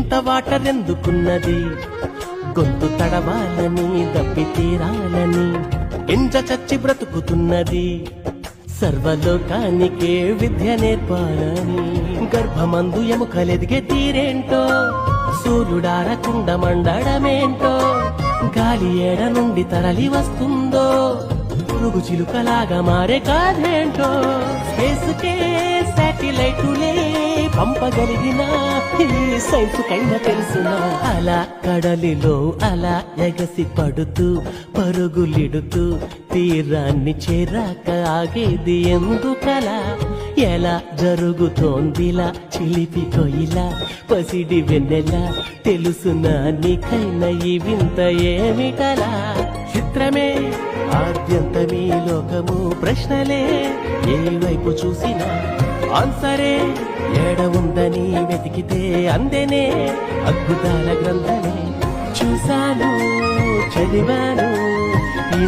ఇంత వాటర్ ఎందుకున్నది, గొంతు తడవాలని దప్పి తీరాలని ఎంజ చచ్చి బ్రతుకుతున్నది. సర్వలోకానికే విద్య నేర్పాలని గర్భమందు ఎముకలెదిగే తీరేంటో, సూర్యుడారకుండ మండడమేంటో, గాలి ఏడ నుండి తరలి వస్తుందో, పురుగు చిలుకలాగా మారే కాదేంటో. స్పేసుకే శాటిలైటులే పంపగలిగిన ఈ సైన్స్ కైనా తెలుసునా. అలా కడలిలో అలా ఎగసి పడుతూ పరుగులిడుతూ తీరాన్ని చేరాక ఆగేది ఎందుకలా, ఎలా జరుగుతోందిలా చిలిపి కొయిలా పసిడి వెన్నెలా, తెలుసునా నీకైనా ఈ వింత ఏమిటలా. చిత్రమే ఆద్యంతమీ లోకము, ప్రశ్నలే ఏ వైపు చూసినా ఆన్సరే ఏడ ఉందని వెతికితే అందెనే అద్భుతాల గ్రంథమే. చూశాను చదివాను ఈ